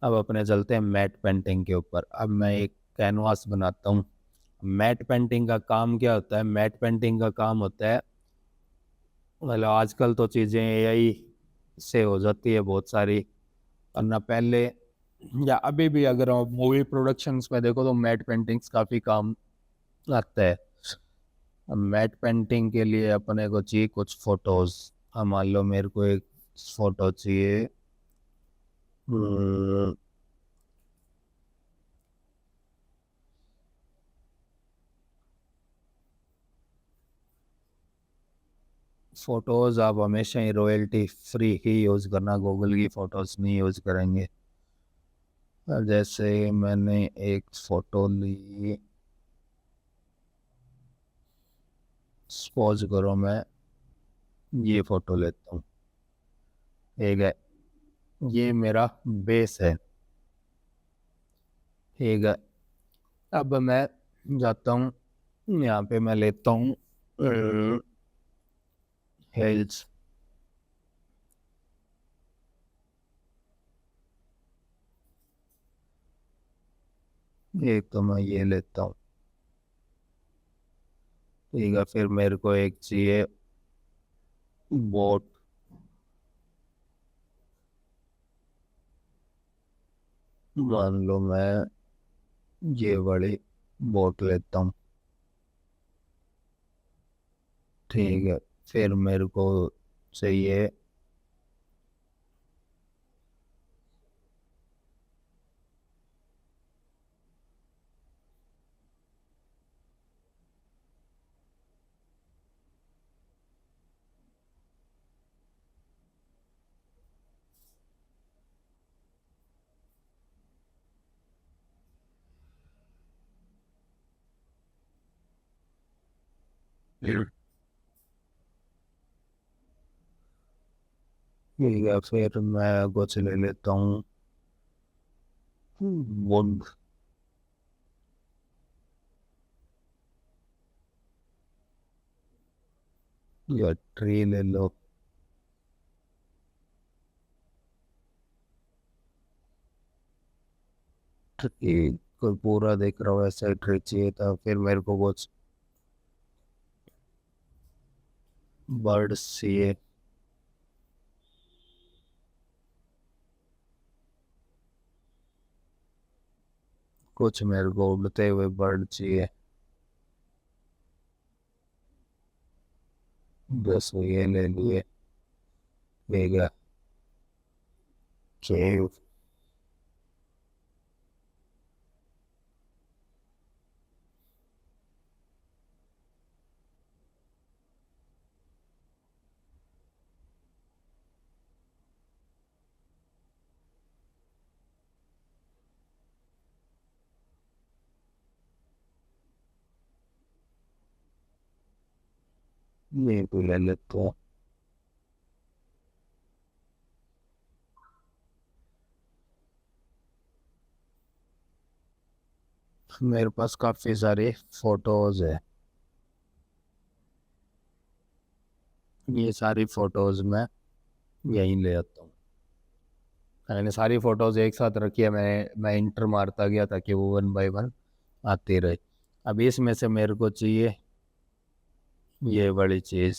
अब अपने चलते हैं मैट पेंटिंग के ऊपर। अब मैं एक कैनवास बनाता हूँ। मैट पेंटिंग का काम क्या होता है? मैट पेंटिंग का काम होता है, मतलब आजकल तो चीज़ें एआई से हो जाती है बहुत सारी, वरना पहले या अभी भी अगर आप मूवी प्रोडक्शंस में देखो तो मैट पेंटिंग्स काफ़ी काम आता है। अब मैट पेंटिंग के लिए अपने को चाहिए कुछ फोटोज। अब मान लो मेरे को एक फोटो चाहिए। फोटोज आप हमेशा ही रॉयल्टी फ्री ही यूज़ करना, गूगल की फ़ोटोज़ नहीं यूज़ करेंगे। जैसे मैंने एक फ़ोटो ली, सपोज करो मैं ये फ़ोटो लेता हूँ, ठीक है, ये मेरा बेस है, ठीक है। अब मैं जाता हूँ, यहाँ पे मैं लेता हूँ हिल्स, एक तो मैं ये लेता हूँ, ठीक है। फिर मेरे को एक चाहिए बोट, मान लो मैं ये बड़ी बोट लेता हूँ, ठीक है। फिर मेरे को चाहिए ठीक है। फिर मैं कुछ ले लेता हूँ वुड, या ट्री ले लो, ट्री कोई पूरा देख रहा हूँ ऐसा ट्री चाहिए था। फिर मेरे को कुछ बर्ड्स चाहिए, कुछ मेरे को उड़ते हुए बर्ड चाहिए, बस ये ले लिए, ठीक है। केव, ये भी ले लेते हैं। मेरे पास काफी सारे फोटोज है, ये सारी फोटोज मैं यहीं ले आता हूँ। मैंने सारी फोटोज एक साथ रखी है, मैं इंटर मारता गया ताकि वो वन बाय वन आती रहे। अब इसमें से मेरे को चाहिए ये बड़ी चीज़,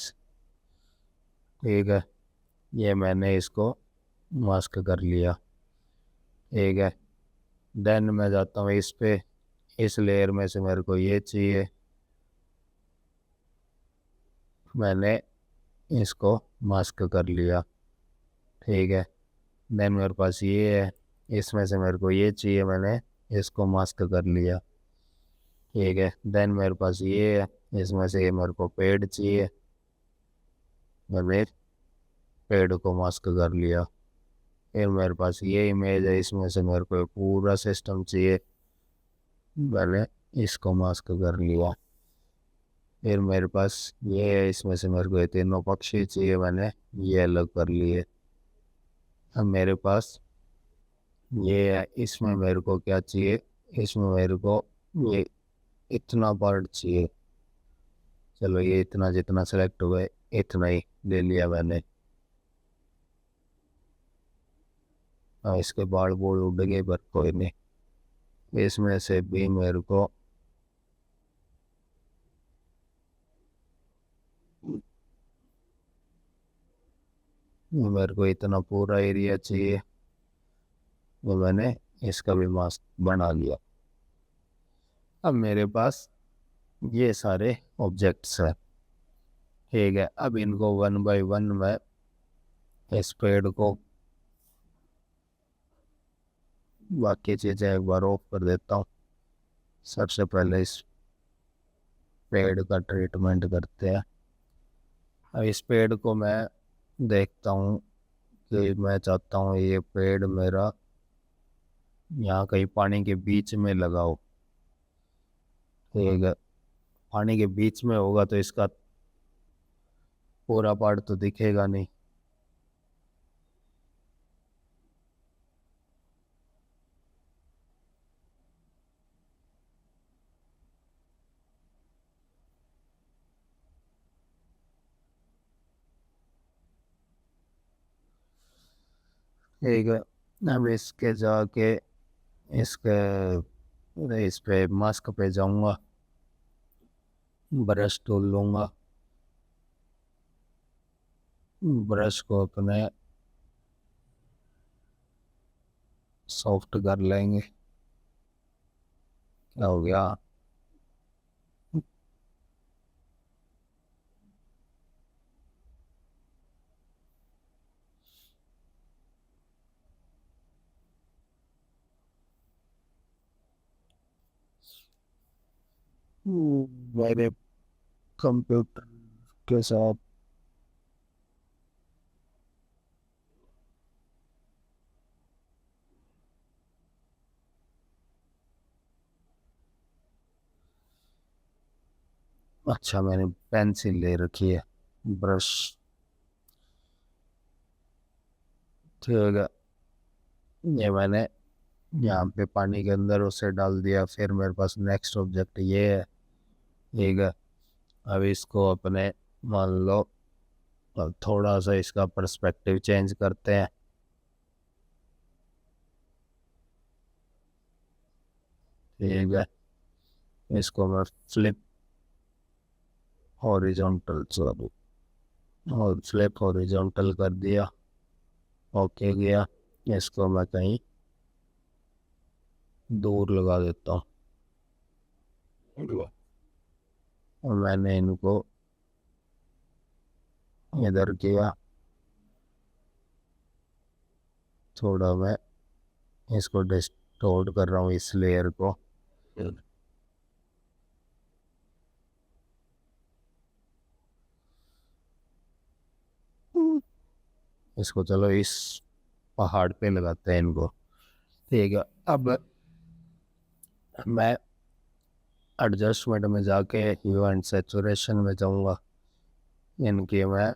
ठीक है। ये मैंने इसको मास्क कर लिया, ठीक है। देन मैं जाता हूँ इस पे, इस लेयर में से मेरे को ये चाहिए, मैंने इसको मास्क कर लिया, ठीक है। देन मेरे पास ये है, इसमें से मेरे को ये चाहिए, मैंने इसको मास्क कर लिया, ठीक है। देन मेरे पास ये है, इसमें से ये मेरे को पेड़ चाहिए, मैंने पेड़ को मास्क कर लिया। फिर मेरे पास ये इमेज है, इसमें से मेरे को पूरा सिस्टम चाहिए, मैंने इसको मास्क कर लिया। फिर मेरे पास ये है, इसमें से मेरे को ये तीनों पक्षी चाहिए, मैंने ये अलग कर लिए। अब मेरे पास ये है, इसमें मेरे को क्या चाहिए, इसमें मेरे को ये इतना पार्ट चाहिए, चलो ये इतना जितना सेलेक्ट हुआ है इतना ही ले लिया मैंने। इसके बाल बूल उड़ गए पर कोई नहीं, इसमें से भी मेरे को इतना पूरा एरिया चाहिए, वो मैंने इसका भी मास्क बना लिया। अब मेरे पास ये सारे ऑब्जेक्ट्स हैं, ठीक है। अब इनको वन बाय वन मैं इस पेड़ को बाकी चीज़ें एक बार ऑफ कर देता हूँ। सबसे पहले इस पेड़ का ट्रीटमेंट करते हैं। अब इस पेड़ को मैं देखता हूँ कि मैं चाहता हूँ ये पेड़ मेरा यहाँ कहीं पानी के बीच में लगा हो, ठीक है। पानी के बीच में होगा तो इसका पूरा पार्ट तो दिखेगा नहीं। ठीक है, अब इसके जाके इसके इस पे मास्क पे जाऊंगा, ब्रश टूल लूँगा, ब्रश को अपने सॉफ्ट कर लेंगे। क्या हो गया? मेरे कंप्यूटर के साथ अच्छा मैंने पेंसिल ले रखी है, ब्रश, ठीक है। ये मैंने यहाँ पे पानी के अंदर उसे डाल दिया। फिर मेरे पास नेक्स्ट ऑब्जेक्ट ये है, ठीक है। अब इसको अपने मान लो अब थोड़ा सा इसका पर्सपेक्टिव चेंज करते हैं, ठीक है। इसको मैं फ्लिप हॉरिजॉन्टल चलो, और फ्लिप हॉरिजॉन्टल कर दिया, ओके गया। इसको मैं कहीं दूर लगा देता हूँ, और मैंने इनको इधर किया। थोड़ा मैं इसको डिस्टोर्ट कर रहा हूँ इस लेयर को, इसको चलो इस पहाड़ पे लगाते हैं इनको, ठीक है। अब मैं एडजस्टमेंट में जाके ह्यू एंड सेचुरेशन में जाऊंगा। इनके मैं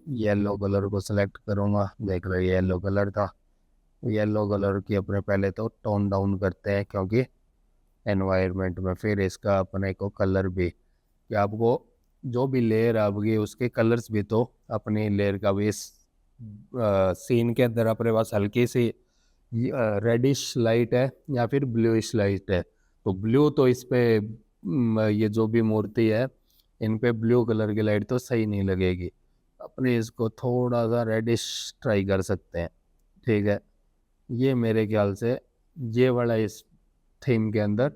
येलो कलर को सिलेक्ट करूंगा, देख रहे येलो कलर था। येलो कलर की अपने पहले तो टोन डाउन करते हैं क्योंकि एनवायरनमेंट में, फिर इसका अपने को कलर भी, कि आपको जो भी लेयर आपकी उसके कलर्स भी तो अपनी लेयर का भी इस सीन के अंदर अपने पास हल्की सी रेडिश लाइट है या फिर ब्लूइश लाइट है। तो ब्लू तो इस पे ये जो भी मूर्ति है इन पे ब्लू कलर की लाइट तो सही नहीं लगेगी। अपने इसको थोड़ा सा रेडिश ट्राई कर सकते हैं, ठीक है। ये मेरे ख्याल से ये वाला इस थीम के अंदर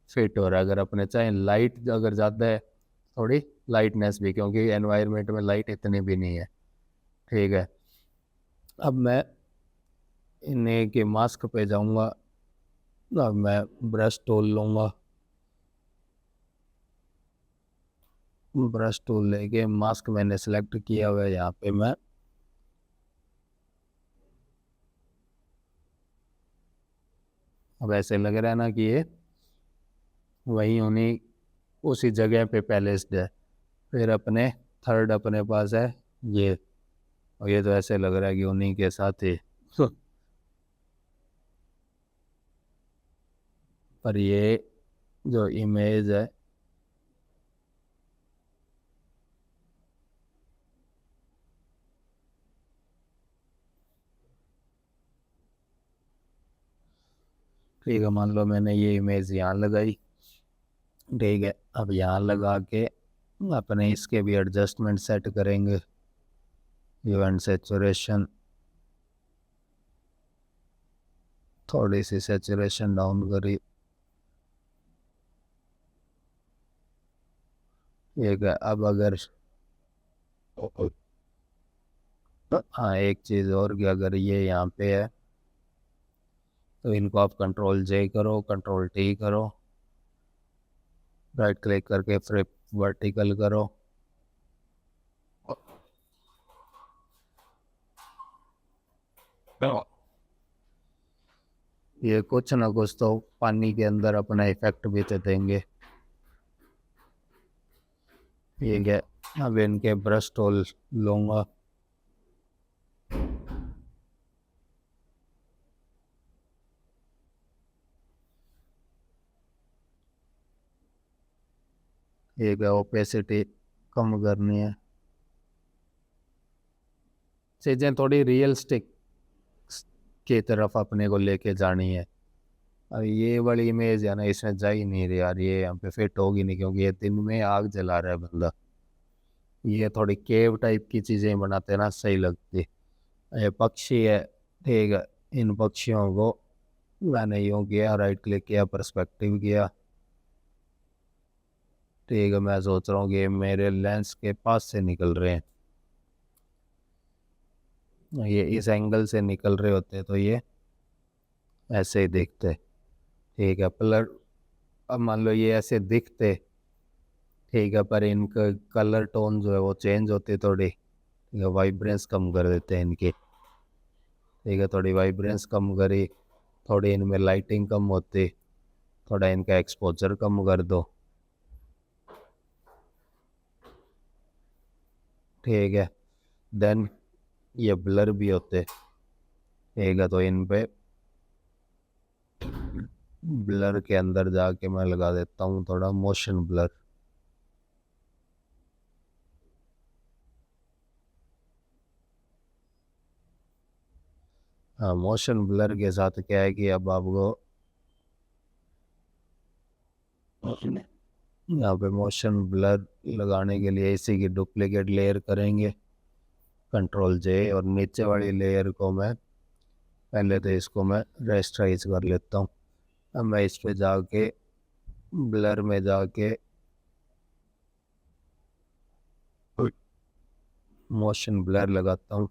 फिट हो रहा है। अगर अपने चाहे लाइट अगर ज़्यादा है, थोड़ी लाइटनेस भी, क्योंकि एनवायरनमेंट में लाइट इतनी भी नहीं है, ठीक है। अब मैं इन्हें के मास्क पे जाऊंगा। अब मैं ब्रश टूल लूँगा, ब्रश टूल लेके मास्क मैंने सेलेक्ट किया हुआ है। यहाँ पे मैं अब ऐसे लग रहा है ना कि ये वहीं उन्हीं उसी जगह पे पैलेस्ड है। फिर अपने थर्ड अपने पास है ये, और ये तो ऐसे लग रहा है कि उन्हीं के साथ ही पर ये जो इमेज है, ठीक है, मान लो मैंने ये इमेज यहाँ लगाई। ठीक है, अब यहाँ लगा के अपने इसके भी एडजस्टमेंट सेट करेंगे। इवेंट सेचुरेशन, थोड़ी सी सेचुरेशन डाउन करी। ठीक है, अब अगर हाँ, एक चीज़ और कि अगर ये यहाँ पे है तो इनको आप कंट्रोल जे करो, कंट्रोल टी करो, राइट क्लिक करके फ्लिप वर्टिकल करो। ये कुछ ना कुछ तो पानी के अंदर अपना इफेक्ट भी तो देंगे। ठीक है, अब इनके ब्रश टूल लूँगा। ठीक है, ओपेसिटी कम करनी है, चीज़ें थोड़ी रियलिस्टिक की तरफ अपने को लेके जानी है। अब ये वाली इमेज है ना, इसमें जा ही नहीं रही यार, ये यहाँ पे फिट होगी नहीं, क्योंकि ये दिन में आग जला रहा है बंदा। ये थोड़ी केव टाइप की चीज़ें बनाते हैं ना, सही लगती। ये पक्षी है। ठीक है, इन पक्षियों को मैंने यूँ किया, राइट क्लिक किया, पर्सपेक्टिव किया। ठीक है, मैं सोच रहा हूँ कि मेरे लेंस के पास से निकल रहे हैं, ये इस एंगल से निकल रहे होते तो ये ऐसे ही दिखते। ठीक है, कलर, अब मान लो ये ऐसे दिखते। ठीक है, पर इनका कलर टोन जो है वो चेंज होती थोड़ी। ठीक है, वाइब्रेंस कम कर देते हैं इनकी। ठीक है, थोड़ी वाइब्रेंस कम करी, थोड़ी इनमें लाइटिंग कम होती, थोड़ा इनका एक्सपोजर कम कर दो। ठीक है, देन ये ब्लर भी होते। ठीक है, तो इन पे ब्लर के अंदर जाके मैं लगा देता हूँ थोड़ा मोशन ब्लर। हाँ, मोशन ब्लर के साथ क्या है कि अब आपको यहाँ पे मोशन ब्लर लगाने के लिए इसी की डुप्लीकेट लेयर करेंगे, कंट्रोल जे, और नीचे वाली लेयर को मैं पहले तो इसको मैं रेस्टराइज कर लेता हूँ। अब मैं इस पे जाके ब्लर में जाके मोशन ब्लर लगाता हूँ।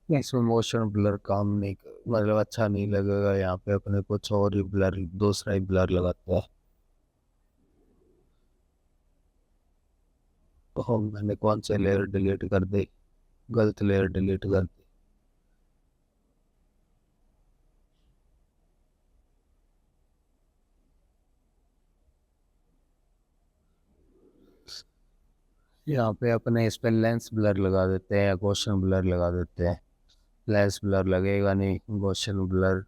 इसमें मोशन ब्लर काम नहीं मतलब अच्छा नहीं लगेगा, यहाँ पे अपने कुछ और ही ब्लर, दूसरा ही ब्लर लगाता है। तो मैंने कौन से लेयर डिलीट कर दी, गलत लेयर डिलीट कर दी। यहाँ पे अपने इस पे लेंस ब्लर लगा देते हैं या गॉसियन ब्लर लगा देते हैं। लेंस ब्लर लगेगा नहीं, गॉसियन ब्लर।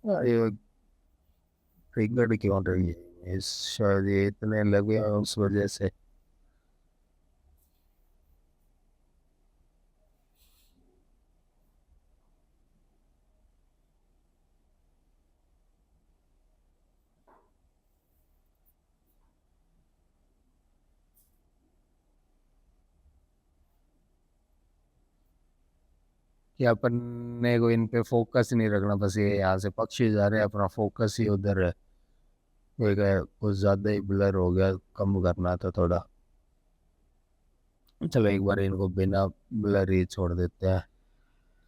ये ट्रिगर क्यों रही है इस, शायद ये इतने लगे हैं उस वजह से। कि अपने को इन पे फोकस नहीं रखना, बस ये यहाँ से पक्षी जा रहे हैं, अपना फोकस ही उधर है। ठीक है, कुछ ज़्यादा ही ब्लर हो गया, कम करना था थोड़ा। चलो एक बार इनको बिना ब्लर ही छोड़ देते हैं।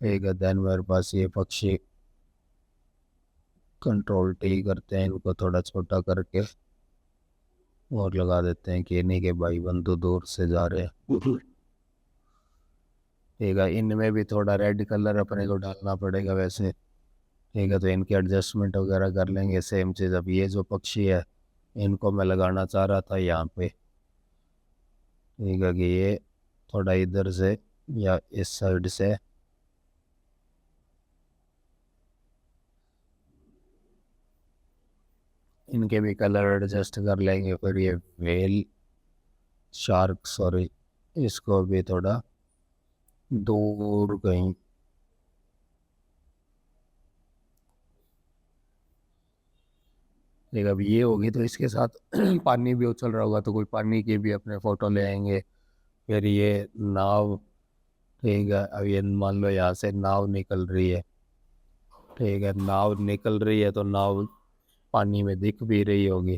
ठीक है, देन मेरे पास ये पक्षी, कंट्रोल टी करते हैं, इनको थोड़ा छोटा करके और लगा देते हैं कि नहीं के भाई बंधु दूर से जा रहे हैं। ठीक है, इनमें भी थोड़ा रेड कलर अपने को डालना पड़ेगा वैसे। ठीक है, तो इनकी एडजस्टमेंट वगैरह कर लेंगे। सेम चीज़, अब ये जो पक्षी है इनको मैं लगाना चाह रहा था यहाँ पे। ठीक है, कि ये थोड़ा इधर से या इस साइड से इनके भी कलर एडजस्ट कर लेंगे। फिर ये वेल शार्क, सॉरी, इसको भी थोड़ा दूर कहीं। ठीक है, अब ये होगी तो इसके साथ पानी भी उछल रहा होगा तो कोई पानी की भी अपने फ़ोटो ले आएंगे। फिर ये नाव, ठीक है, अब ये मान लो यहाँ से नाव निकल रही है। ठीक है, नाव निकल रही है तो नाव पानी में दिख भी रही होगी।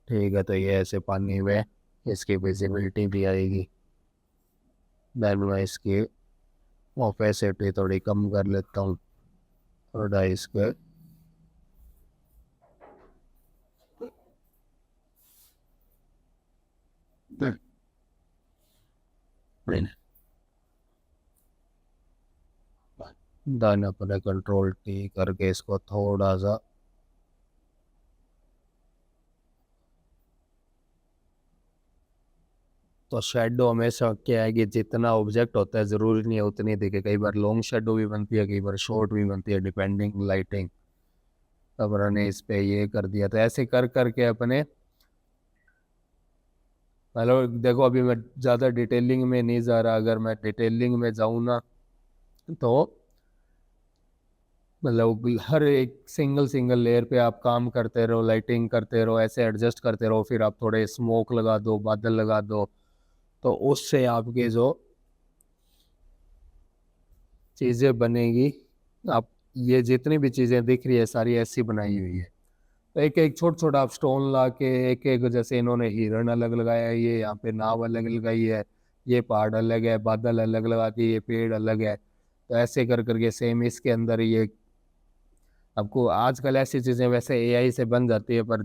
ठीक है, तो ये ऐसे पानी में इसकी विजिबिलिटी भी आएगी। देन मैं इसकी ओपेसिटी थोड़ी कम कर लेता हूँ, थोड़ा इसके देन अपने कंट्रोल टी करके इसको थोड़ा सा तो शेडो हमेशा क्या है कि जितना ऑब्जेक्ट होता है ज़रूरी नहीं है उतनी दिखे। कई बार लॉन्ग शेडो भी बनती है, कई बार शॉर्ट भी बनती है, डिपेंडिंग लाइटिंग। अब मैंने इस पे ये कर दिया, तो ऐसे कर करके अपने, मतलब देखो अभी मैं ज़्यादा डिटेलिंग में नहीं जा रहा। अगर मैं डिटेलिंग में जाऊँ ना तो मतलब हर एक सिंगल सिंगल लेयर पे आप काम करते रहो, लाइटिंग करते रहो, ऐसे एडजस्ट करते रहो। फिर आप थोड़े स्मोक लगा दो, बादल लगा दो, तो उससे आपके जो चीज़ें बनेगी, आप ये जितनी भी चीज़ें दिख रही है सारी ऐसी बनाई हुई है। तो एक एक छोटा छोटा आप स्टोन ला के एक एक, जैसे इन्होंने हिरण अलग लगाया है, ये यहाँ पे नाव अलग लगाई है, ये पहाड़ अलग है, बादल अलग लगा दिए, ये पेड़ अलग है। तो ऐसे कर करके सेम इसके अंदर ये आपको आजकल ऐसी चीज़ें वैसे एआई से बन जाती है, पर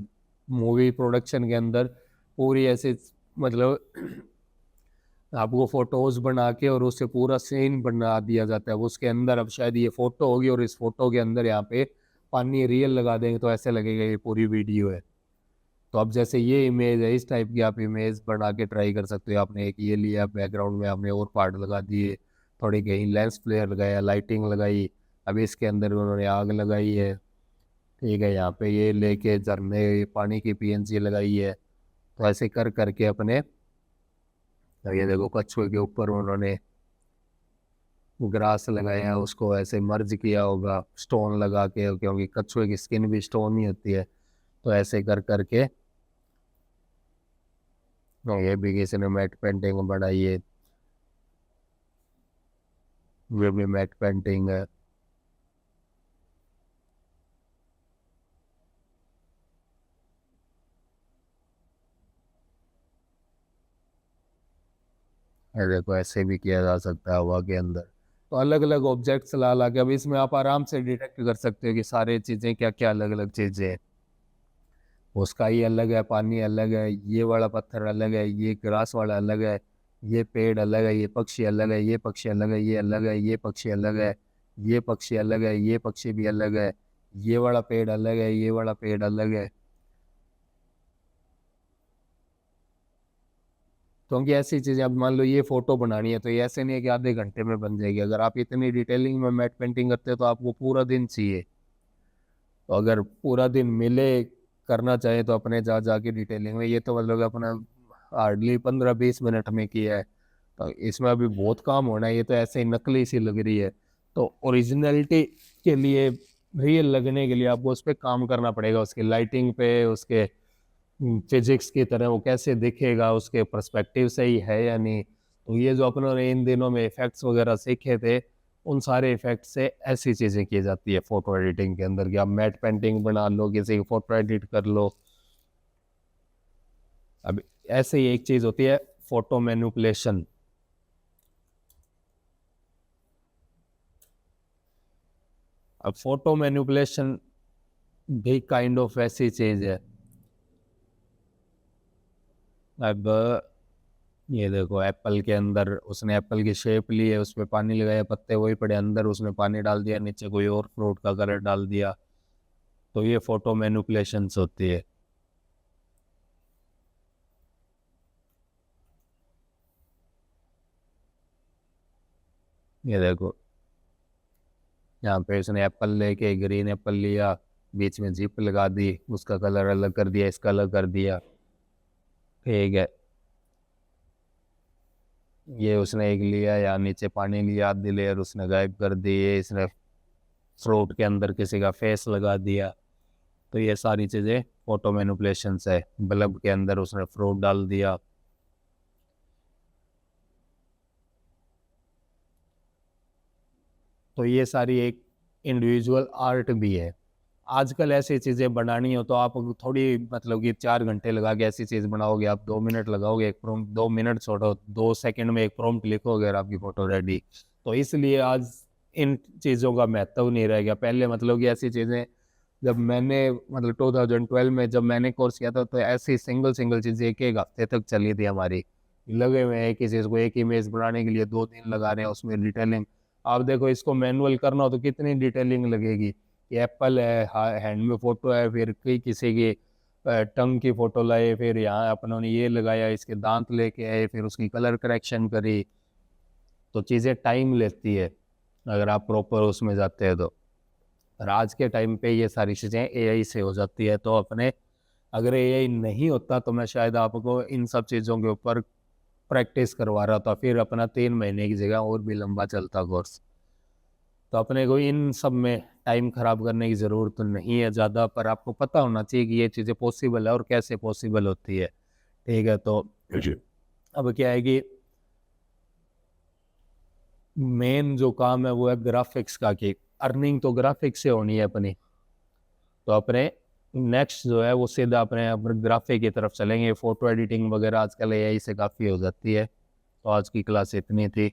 मूवी प्रोडक्शन के अंदर पूरी ऐसी, मतलब आपको फोटोज बना के और उससे पूरा सीन बना दिया जाता है। उसके अंदर अब शायद ये फोटो होगी और इस फोटो के अंदर यहाँ पे पानी रियल लगा देंगे तो ऐसे लगेगा ये पूरी वीडियो है। तो अब जैसे ये इमेज है, इस टाइप की आप इमेज बना के ट्राई कर सकते हो। आपने एक ये लिया, बैकग्राउंड में आपने और पार्ट लगा दिए, थोड़ी कहीं लेंस फ्लेयर लगाया, लाइटिंग लगाई, अभी इसके अंदर उन्होंने आग लगाई है। ठीक है, यहाँ पे ये लेके झरने पानी की पीएनजी लगाई है। तो ऐसे कर करके अपने, अब ये देखो कछुए के ऊपर उन्होंने ग्रास लगाया है, उसको ऐसे मर्ज किया होगा स्टोन लगा के, क्योंकि कछुए की स्किन भी स्टोन ही होती है। तो ऐसे कर करके ये भी किसी ने मैट पेंटिंग बनाई है, ये भी मैट पेंटिंग है। ये देखो ऐसे भी किया जा सकता है हवा के अंदर। तो अलग अलग ऑब्जेक्ट्स ला ला के अब इसमें आप आराम से डिटेक्ट कर सकते हो कि सारी चीज़ें क्या क्या अलग अलग चीज़ें हैं। उसका ही अलग है, पानी अलग है, ये वाला पत्थर अलग है, ये ग्रास वाला अलग है, ये पेड़ अलग है, ये पक्षी अलग है, ये पक्षी अलग है, ये अलग है, ये पक्षी अलग है, ये पक्षी अलग है, ये पक्षी भी अलग है, ये वाला पेड़ अलग है, ये वाला पेड़ अलग है। क्योंकि ऐसी चीज़ें, अब मान लो ये फोटो बनानी है तो ये ऐसे नहीं है कि आधे घंटे में बन जाएगी। अगर आप इतनी डिटेलिंग में मैट पेंटिंग करते हो तो आपको पूरा दिन चाहिए। तो अगर पूरा दिन मिले करना चाहे तो अपने जा जाके डिटेलिंग में, ये तो मतलब अपना हार्डली 15-20 मिनट में किया है। तो इसमें अभी बहुत काम होना है, ये तो ऐसे ही नकली सी लग रही है। तो ओरिजिनलिटी के लिए, रियल लगने के लिए आपको उस पर काम करना पड़ेगा, उसकी लाइटिंग पे, उसके फिजिक्स की तरह वो कैसे दिखेगा, उसके पर्सपेक्टिव सही है या नहीं। तो ये जो अपनों ने इन दिनों में इफेक्ट्स वगैरह सीखे थे, उन सारे इफेक्ट से ऐसी चीज़ें की जाती है फोटो एडिटिंग के अंदर, कि आप मैट पेंटिंग बना लो, किसी की फोटो एडिट कर लो। अब ऐसे ही एक चीज़ होती है फोटो मैनिपुलेशन। अब फोटो मैनिपुलेशन भी काइंड ऑफ ऐसी चीज है। अब ये देखो, एप्पल के अंदर उसने एप्पल की शेप ली है, उस पर पानी लगाया, पत्ते वही पड़े, अंदर उसने पानी डाल दिया, नीचे कोई और फ्रूट का कलर डाल दिया, तो ये फोटो मैनिपुलेशंस होती है। ये देखो, यहाँ पे उसने एप्पल लेके ग्रीन एप्पल लिया, बीच में जिप लगा दी, उसका कलर अलग कर दिया, इसका अलग कर दिया, ठीक है। ये उसने एक लिया, या नीचे पानी लिया, आधी लेयर उसने गायब कर दी, ये इसने फ्रूट के अंदर किसी का फेस लगा दिया, तो ये सारी चीज़ें फोटो मैनिपुलेशंस है। बल्ब के अंदर उसने फ्रूट डाल दिया। तो ये सारी एक इंडिविजुअल आर्ट भी है। आजकल ऐसी चीज़ें बनानी हो तो आप थोड़ी मतलब कि 4 घंटे लगा के ऐसी चीज़ बनाओगे, आप 2 मिनट लगाओगे, एक प्रॉम्प्ट 2 मिनट छोड़ो, 2 सेकंड में एक प्रॉम्प्ट लिखोगे और आपकी फ़ोटो रेडी। तो इसलिए आज इन चीज़ों का महत्व नहीं रह गया। पहले मतलब कि ऐसी चीज़ें, जब मैंने मतलब 2012 में जब मैंने कोर्स किया था, तो ऐसी सिंगल सिंगल चीज़ें एक एक हफ्ते तक चली थी हमारी। लगे हुए हैं एक ही चीज़ को, एक इमेज बनाने के लिए 2 दिन लगा रहे हैं, उसमें डिटेलिंग। आप देखो, इसको मैनुअल करना हो तो कितनी डिटेलिंग लगेगी। ये एप्पल है, हैंड में फोटो है, फिर कोई किसी की टंग की फोटो लाए, फिर यहाँ अपनों ने ये लगाया, इसके दांत लेके आए, फिर उसकी कलर करेक्शन करी, तो चीज़ें टाइम लेती है अगर आप प्रॉपर उसमें जाते हैं तो। और आज के टाइम पे ये सारी चीज़ें एआई से हो जाती है। तो अपने, अगर एआई नहीं होता तो मैं शायद आपको इन सब चीज़ों के ऊपर प्रैक्टिस करवा रहा था, फिर अपना 3 महीने की जगह और भी लंबा चलता कोर्स। तो अपने को इन सब में टाइम खराब करने की ज़रूरत तो नहीं है ज़्यादा, पर आपको पता होना चाहिए कि ये चीज़ें पॉसिबल है और कैसे पॉसिबल होती है, ठीक है। तो अब क्या है कि मेन जो काम है वो है ग्राफिक्स का, कि अर्निंग तो ग्राफिक्स से होनी है अपनी। तो अपने नेक्स्ट जो है वो सीधा अपने ग्राफिक की तरफ चलेंगे। फ़ोटो एडिटिंग वगैरह आजकल एआई से काफ़ी हो जाती है। तो आज की क्लास इतनी थी।